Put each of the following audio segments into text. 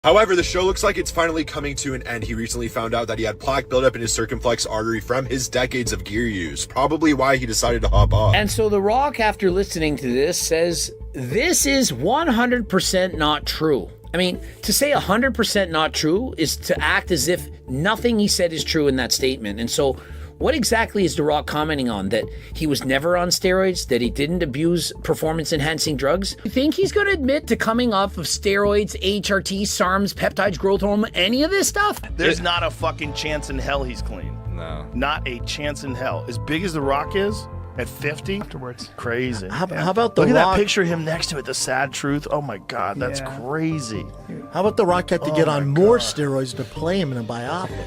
However, the show looks like it's finally coming to an end. He recently found out that he had plaque buildup in his circumflex artery from his decades of gear use, probably why he decided to hop off. And so The Rock, after listening to this, says this is 100% not true. I mean, to say 100% not true is to act as if nothing he said is true in that statement. And so what exactly is The Rock commenting on? That he was never on steroids? That he didn't abuse performance-enhancing drugs? You think he's going to admit to coming off of steroids, HRT, SARMs, peptides, growth hormone, any of this stuff? There's not a fucking chance in hell he's clean. No. Not a chance in hell. As big as The Rock is, at 50? Afterwards. Crazy. How about The Look Rock? at that picture of him next to it, the sad truth. Oh my God, that's crazy. How about The Rock had to get on more steroids to play him in a biopic?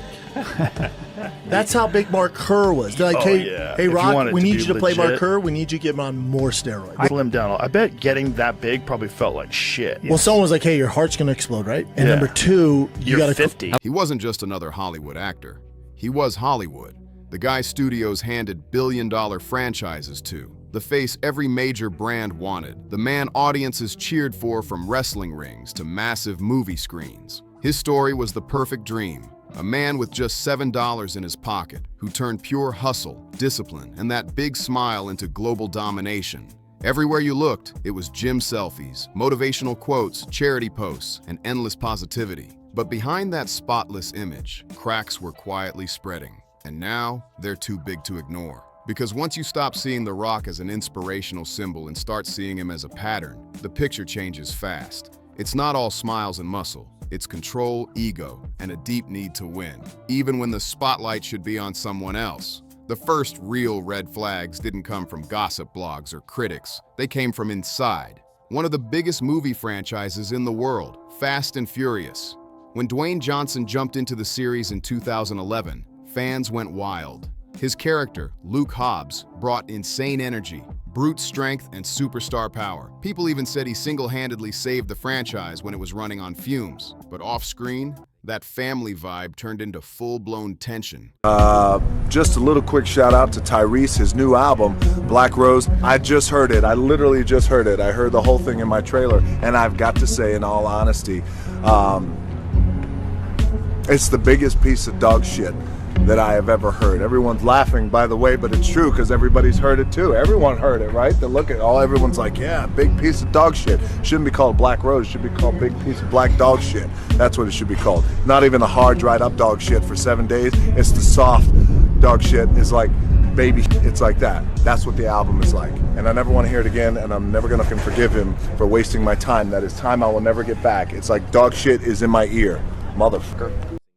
That's how big Mark Kerr was. They're like, hey If you Rock, want it we to need be you to play Mark legit. Kerr. We need you to get him on more steroids. Slim down. I bet getting that big probably felt like shit. Well, someone was like, hey, your heart's going to explode, right? And Yeah. number two, you You're got to 50. He wasn't just another Hollywood actor. He was Hollywood, the guy studios handed billion-dollar franchises to, the face every major brand wanted, the man audiences cheered for from wrestling rings to massive movie screens. His story was the perfect dream. A man with just $7 in his pocket who turned pure hustle, discipline, and that big smile into global domination. Everywhere you looked, it was gym selfies, motivational quotes, charity posts, and endless positivity. But behind that spotless image, cracks were quietly spreading. And now, they're too big to ignore. Because once you stop seeing The Rock as an inspirational symbol and start seeing him as a pattern, the picture changes fast. It's not all smiles and muscle. It's control, ego, and a deep need to win, even when the spotlight should be on someone else. The first real red flags didn't come from gossip blogs or critics. They came from inside. One of the biggest movie franchises in the world, Fast and Furious. When Dwayne Johnson jumped into the series in 2011, fans went wild. His character, Luke Hobbs, brought insane energy, brute strength, and superstar power. People even said he single-handedly saved the franchise when it was running on fumes. But off-screen, that family vibe turned into full-blown tension. Just a little quick shout out to Tyrese, his new album, Black Rose. I just heard it. I literally just heard it. I heard the whole thing in my trailer. And I've got to say, in all honesty, it's the biggest piece of dog shit that I have ever heard. Everyone's laughing, by the way, but it's true because everybody's heard it too. Everyone heard it, right? They look at all, everyone's like, yeah, big piece of dog shit. Shouldn't be called Black Rose, should be called big piece of black dog shit. That's what it should be called. Not even the hard, dried up dog shit for 7 days. It's the soft dog shit. It's like baby, it's like that. That's what the album is like. And I never want to hear it again, and I'm never gonna forgive him for wasting my time. That is time I will never get back. It's like dog shit is in my ear, motherfucker.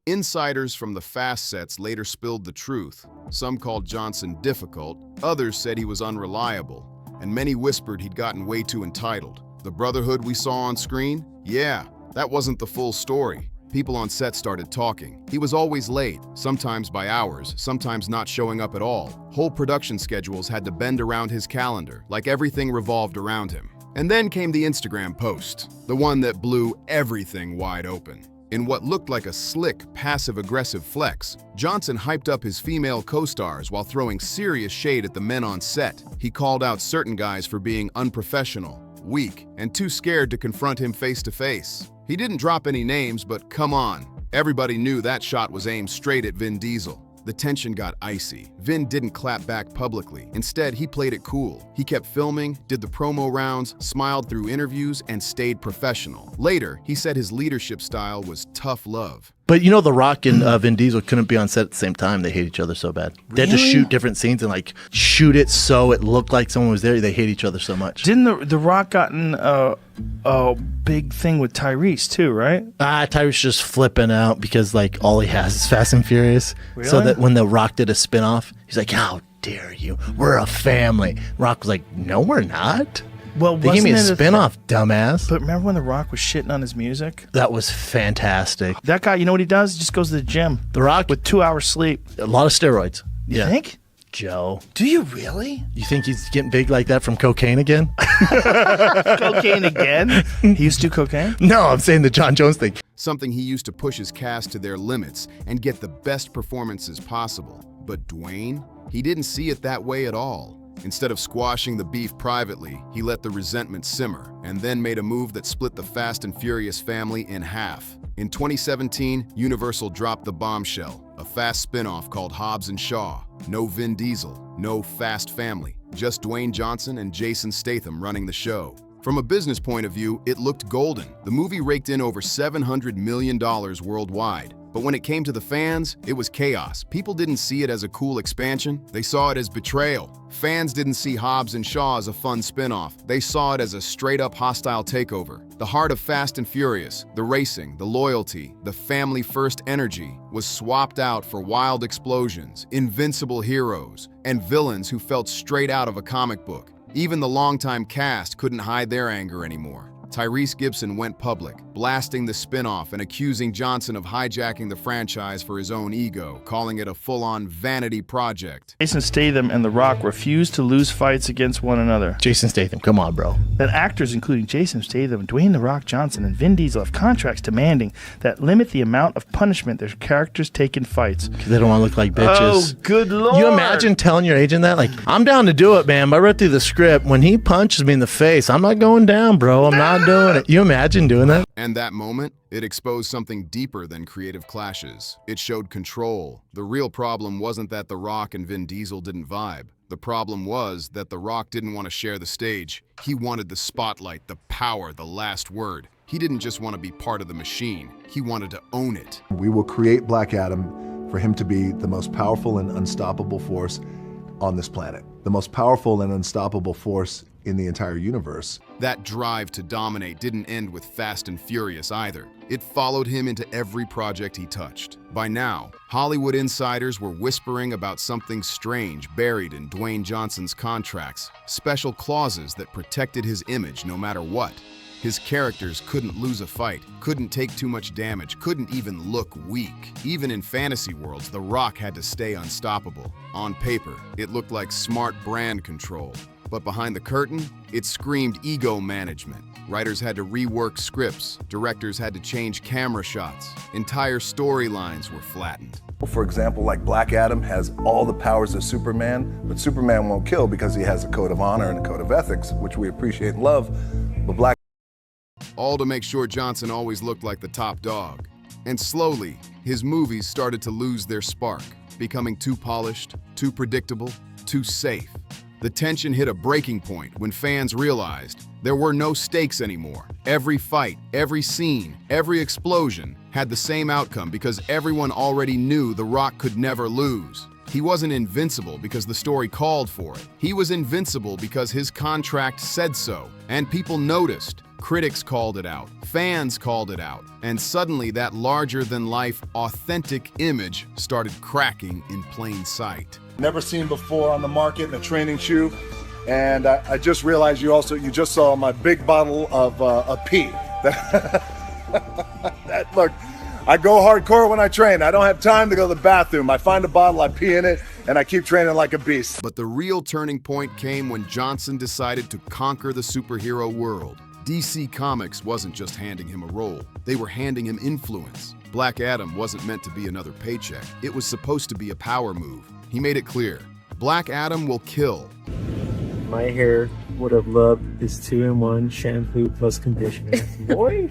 Insiders from the Fast sets later spilled the truth. Some called Johnson difficult, others said he was unreliable, and many whispered he'd gotten way too entitled. The brotherhood we saw on screen? Yeah, that wasn't the full story. People on set started talking. He was always late, sometimes by hours, sometimes not showing up at all. Whole production schedules had to bend around his calendar, like everything revolved around him. And then came the Instagram post, the one that blew everything wide open. In what looked like a slick, passive-aggressive flex, Johnson hyped up his female co-stars while throwing serious shade at the men on set. He called out certain guys for being unprofessional, weak, and too scared to confront him face-to-face. He didn't drop any names, but come on. Everybody knew that shot was aimed straight at Vin Diesel. The tension got icy. Vin didn't clap back publicly. Instead, he played it cool. He kept filming, did the promo rounds, smiled through interviews, and stayed professional. Later, he said his leadership style was tough love. But you know, The Rock and Vin Diesel couldn't be on set at the same time. They hate each other so bad. They had to shoot different scenes and like shoot it so it looked like someone was there. They hate each other so much. Didn't the Rock gotten a big thing with Tyrese too, right? Tyrese just flipping out because like all he has is Fast and Furious. Really? So that when The Rock did a spinoff, he's like, "How dare you? We're a family." Rock was like, "No, we're not." Well, They gave me a wasn't it spinoff, dumbass. But remember when The Rock was shitting on his music? That was fantastic. That guy, you know what he does? He just goes to the gym. The Rock With 2 hours sleep. a lot of steroids. You think? Joe. Do you really? You think he's getting big like that from cocaine again? Cocaine again? He used to do cocaine? No, I'm saying the John Jones thing. Something he used to push his cast to their limits and get the best performances possible. But Dwayne, he didn't see it that way at all. Instead of squashing the beef privately, he let the resentment simmer and then made a move that split the Fast and Furious family in half. In 2017, Universal dropped the bombshell, a Fast spin-off called Hobbs and Shaw. No Vin Diesel, no Fast family, just Dwayne Johnson and Jason Statham running the show. From a business point of view, it looked golden. The movie raked in over $700 million worldwide. But when it came to the fans, it was chaos. People didn't see it as a cool expansion, they saw it as betrayal. Fans didn't see Hobbs and Shaw as a fun spin-off. They saw it as a straight-up hostile takeover. The heart of Fast and Furious, the racing, the loyalty, the family-first energy, was swapped out for wild explosions, invincible heroes, and villains who felt straight out of a comic book. Even the longtime cast couldn't hide their anger anymore. Tyrese Gibson went public, blasting the spin-off and accusing Johnson of hijacking the franchise for his own ego, calling it a full-on vanity project. Jason Statham and The Rock refused to lose fights against one another. Jason Statham, come on, bro. That actors including Jason Statham, Dwayne The Rock Johnson, and Vin Diesel have contracts demanding that limit the amount of punishment their characters take in fights. Because they don't want to look like bitches. Oh, good lord. You imagine telling your agent that? Like, I'm down to do it, man. But I read through the script. When he punches me in the face, I'm not going down, bro. I'm not doing it. You imagine doing that? And that moment, it exposed something deeper than creative clashes. It showed control. The real problem wasn't that The Rock and Vin Diesel didn't vibe. The problem was that The Rock didn't want to share the stage. He wanted the spotlight, the power, the last word. He didn't just want to be part of the machine. He wanted to own it. We will create Black Adam for him to be the most powerful and unstoppable force on this planet. The most powerful and unstoppable force in the entire universe. That drive to dominate didn't end with Fast and Furious either. It followed him into every project he touched. By now, Hollywood insiders were whispering about something strange buried in Dwayne Johnson's contracts, special clauses that protected his image no matter what. His characters couldn't lose a fight, couldn't take too much damage, couldn't even look weak. Even in fantasy worlds, The Rock had to stay unstoppable. On paper, it looked like smart brand control. But behind the curtain, it screamed ego management. Writers had to rework scripts, directors had to change camera shots, entire storylines were flattened. For example, like Black Adam has all the powers of Superman, but Superman won't kill because he has a code of honor and a code of ethics, which we appreciate and love. But Black All to make sure Johnson always looked like the top dog. And slowly, his movies started to lose their spark, becoming too polished, too predictable, too safe. The tension hit a breaking point when fans realized there were no stakes anymore. Every fight, every scene, every explosion had the same outcome because everyone already knew The Rock could never lose. He wasn't invincible because the story called for it. He was invincible because his contract said so, and people noticed. Critics called it out, fans called it out, and suddenly that larger-than-life, authentic image started cracking in plain sight. never seen before on the market in a training shoe. And I just realized you just saw my big bottle of a pee. Look, I go hardcore when I train. I don't have time to go to the bathroom. I find a bottle, I pee in it, and I keep training like a beast. But the real turning point came when Johnson decided to conquer the superhero world. DC Comics wasn't just handing him a role, they were handing him influence. Black Adam wasn't meant to be another paycheck. It was supposed to be a power move. He made it clear, Black Adam will kill. My hair would have loved this 2-in-1 shampoo plus conditioner. Boy,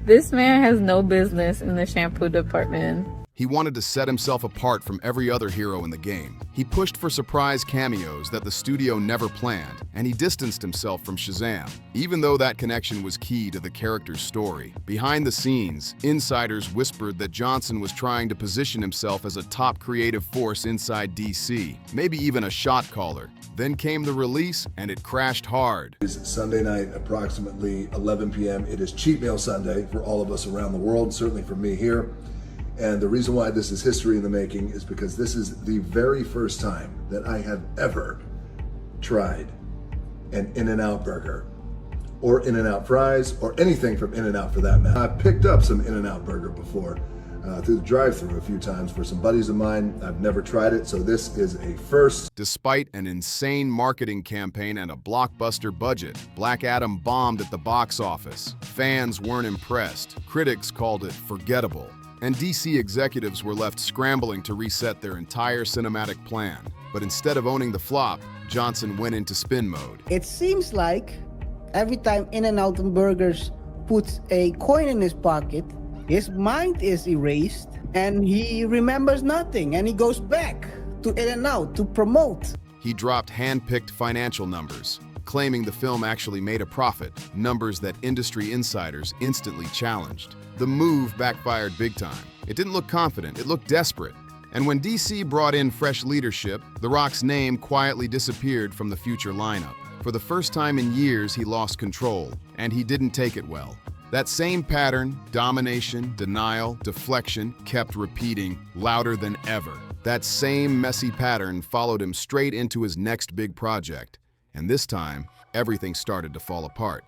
this man has no business in the shampoo department. He wanted to set himself apart from every other hero in the game. He pushed for surprise cameos that the studio never planned, and he distanced himself from Shazam, even though that connection was key to the character's story. Behind the scenes, insiders whispered that Johnson was trying to position himself as a top creative force inside DC, maybe even a shot caller. Then came the release, and it crashed hard. It's Sunday night, approximately 11 p.m. It is Cheat Meal Sunday for all of us around the world, certainly for me here. And the reason why this is history in the making is because this is the very first time that I have ever tried an In-N-Out burger or In-N-Out fries or anything from In-N-Out for that matter. I've picked up some In-N-Out burger before through the drive-thru a few times for some buddies of mine. I've never tried it, so this is a first. Despite an insane marketing campaign and a blockbuster budget, Black Adam bombed at the box office. Fans weren't impressed. Critics called it forgettable. And DC executives were left scrambling to reset their entire cinematic plan. But instead of owning the flop, Johnson went into spin mode. It seems like every time In-N-Out Burgers puts a coin in his pocket, his mind is erased and he remembers nothing and he goes back to In-N-Out to promote. He dropped hand-picked financial numbers, claiming the film actually made a profit, numbers that industry insiders instantly challenged. The move backfired big time. It didn't look confident, it looked desperate. And when DC brought in fresh leadership, The Rock's name quietly disappeared from the future lineup. For the first time in years, he lost control, and he didn't take it well. That same pattern, domination, denial, deflection, kept repeating louder than ever. That same messy pattern followed him straight into his next big project. And this time, everything started to fall apart.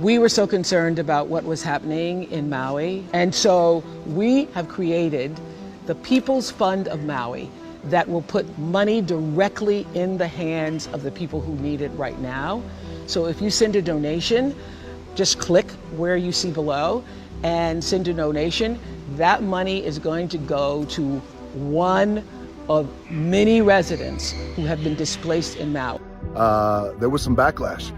We were so concerned about what was happening in Maui, and so we have created the People's Fund of Maui that will put money directly in the hands of the people who need it right now. So if you send a donation, just click where you see below and send a donation. That money is going to go to one of many residents who have been displaced in Maui. There was some backlash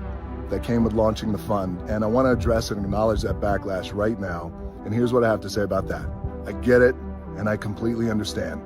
that came with launching the fund, and I want to address and acknowledge that backlash right now. And here's what I have to say about that. I get it, and I completely understand.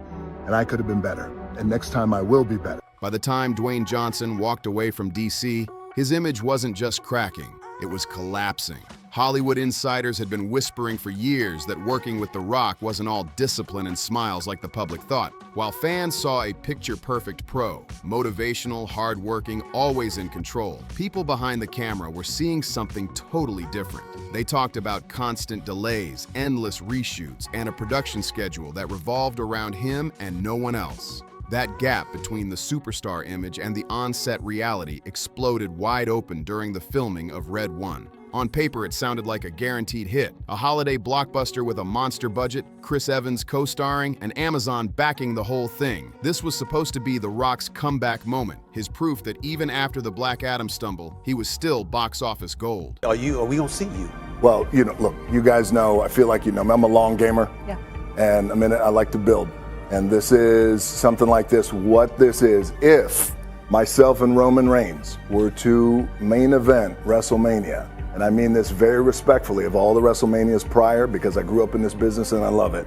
And I could have been better, and next time I will be better. By the time Dwayne Johnson walked away from DC, his image wasn't just cracking, it was collapsing. Hollywood insiders had been whispering for years that working with The Rock wasn't all discipline and smiles like the public thought. While fans saw a picture-perfect pro, motivational, hard-working, always in control, people behind the camera were seeing something totally different. They talked about constant delays, endless reshoots, and a production schedule that revolved around him and no one else. That gap between the superstar image and the on-set reality exploded wide open during the filming of Red 1. On paper, it sounded like a guaranteed hit, a holiday blockbuster with a monster budget, Chris Evans co-starring, and Amazon backing the whole thing. This was supposed to be The Rock's comeback moment, his proof that even after the Black Adam stumble, he was still box office gold. Are we gonna see you? Well, look, you guys know, I feel like, I'm a long gamer. Yeah. And I like to build. And this is something like this. What this is, if myself and Roman Reigns were to main event WrestleMania, and I mean this very respectfully of all the WrestleManias prior, because I grew up in this business and I love it,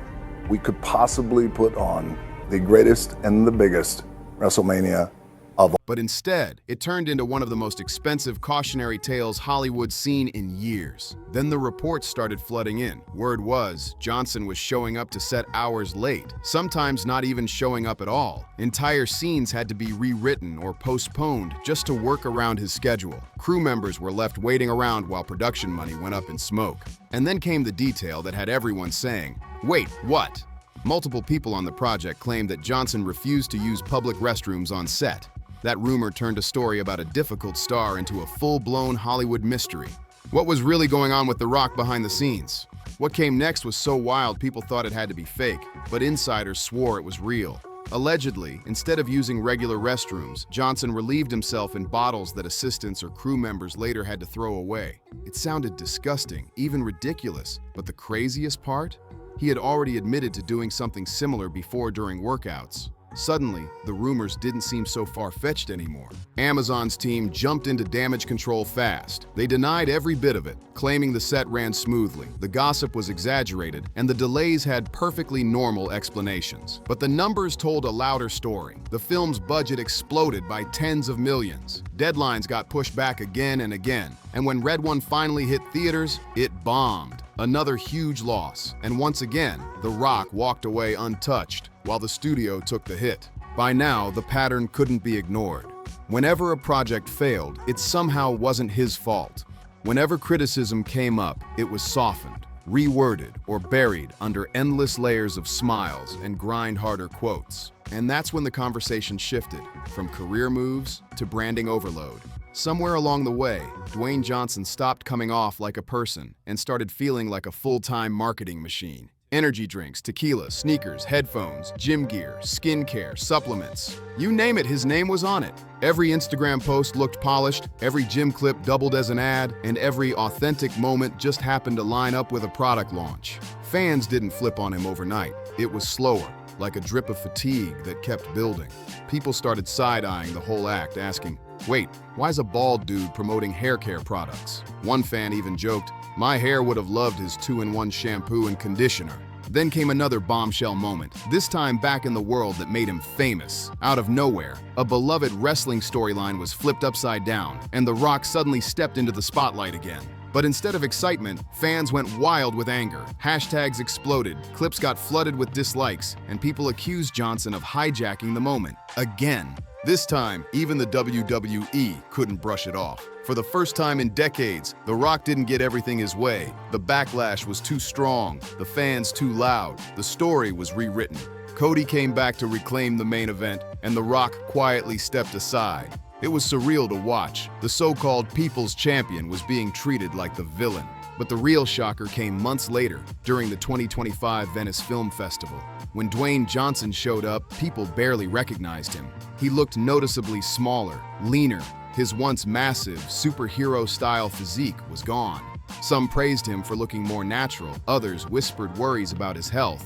we could possibly put on the greatest and the biggest WrestleMania of all. But instead, it turned into one of the most expensive cautionary tales Hollywood's seen in years. Then the reports started flooding in. Word was, Johnson was showing up to set hours late, sometimes not even showing up at all. Entire scenes had to be rewritten or postponed just to work around his schedule. Crew members were left waiting around while production money went up in smoke. And then came the detail that had everyone saying, "Wait, what?" Multiple people on the project claimed that Johnson refused to use public restrooms on set. That rumor turned a story about a difficult star into a full-blown Hollywood mystery. What was really going on with The Rock behind the scenes? What came next was so wild people thought it had to be fake, but insiders swore it was real. Allegedly, instead of using regular restrooms, Johnson relieved himself in bottles that assistants or crew members later had to throw away. It sounded disgusting, even ridiculous, but the craziest part? He had already admitted to doing something similar before during workouts. Suddenly, the rumors didn't seem so far-fetched anymore. Amazon's team jumped into damage control fast. They denied every bit of it, claiming the set ran smoothly, the gossip was exaggerated, and the delays had perfectly normal explanations. But the numbers told a louder story. The film's budget exploded by tens of millions. Deadlines got pushed back again and again. And when Red 1 finally hit theaters, it bombed. Another huge loss. And once again, The Rock walked away untouched, while the studio took the hit. By now, the pattern couldn't be ignored. Whenever a project failed, it somehow wasn't his fault. Whenever criticism came up, it was softened, reworded, or buried under endless layers of smiles and grind-harder quotes. And that's when the conversation shifted, from career moves to branding overload. Somewhere along the way, Dwayne Johnson stopped coming off like a person and started feeling like a full-time marketing machine. Energy drinks, tequila, sneakers, headphones, gym gear, skincare, supplements. You name it, his name was on it. Every Instagram post looked polished, every gym clip doubled as an ad, and every authentic moment just happened to line up with a product launch. Fans didn't flip on him overnight. It was slower, like a drip of fatigue that kept building. people started side-eyeing the whole act, asking, "Wait, why's a bald dude promoting hair care products?" One fan even joked, "My hair would have loved his 2-in-1 shampoo and conditioner." Then came another bombshell moment, this time back in the world that made him famous. Out of nowhere, a beloved wrestling storyline was flipped upside down, and The Rock suddenly stepped into the spotlight again. But instead of excitement, fans went wild with anger. Hashtags exploded, clips got flooded with dislikes, and people accused Johnson of hijacking the moment. Again. This time, even the WWE couldn't brush it off. For the first time in decades, The Rock didn't get everything his way. The backlash was too strong, the fans too loud, the story was rewritten. Cody came back to reclaim the main event, and The Rock quietly stepped aside. It was surreal to watch. The so-called People's Champion was being treated like the villain. But the real shocker came months later, during the 2025 Venice Film Festival. When Dwayne Johnson showed up, people barely recognized him. He looked noticeably smaller, leaner. His once massive, superhero-style physique was gone. Some praised him for looking more natural, others whispered worries about his health.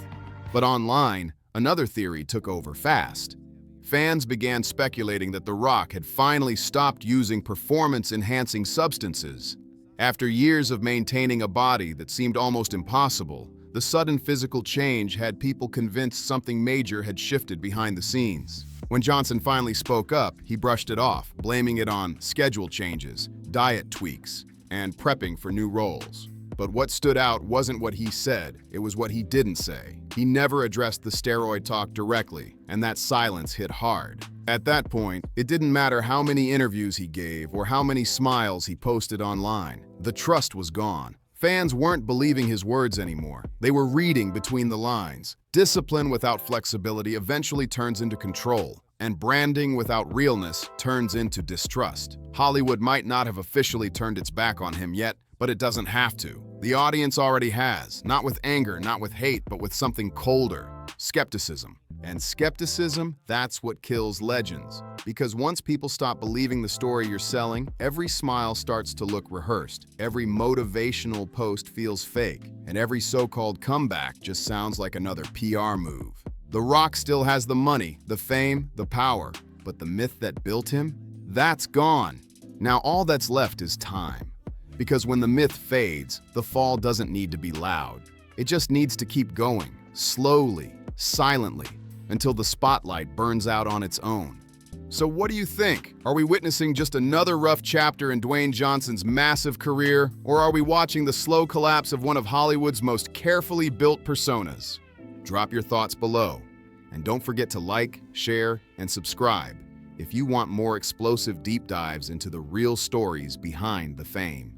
But online, another theory took over fast. Fans began speculating that The Rock had finally stopped using performance-enhancing substances. After years of maintaining a body that seemed almost impossible, the sudden physical change had people convinced something major had shifted behind the scenes. When Johnson finally spoke up, he brushed it off, blaming it on schedule changes, diet tweaks, and prepping for new roles. But what stood out wasn't what he said, it was what he didn't say. He never addressed the steroid talk directly, and that silence hit hard. At that point, it didn't matter how many interviews he gave or how many smiles he posted online. The trust was gone. Fans weren't believing his words anymore. They were reading between the lines. Discipline without flexibility eventually turns into control, and branding without realness turns into distrust. Hollywood might not have officially turned its back on him yet, but it doesn't have to. The audience already has, not with anger, not with hate, but with something colder, skepticism. And skepticism, that's what kills legends. Because once people stop believing the story you're selling, every smile starts to look rehearsed, every motivational post feels fake, and every so-called comeback just sounds like another PR move. The Rock still has the money, the fame, the power, but the myth that built him, that's gone. Now all that's left is time. Because when the myth fades, the fall doesn't need to be loud. It just needs to keep going, slowly, silently, until the spotlight burns out on its own. So what do you think? Are we witnessing just another rough chapter in Dwayne Johnson's massive career, or are we watching the slow collapse of one of Hollywood's most carefully built personas? Drop your thoughts below, and don't forget to like, share, and subscribe if you want more explosive deep dives into the real stories behind the fame.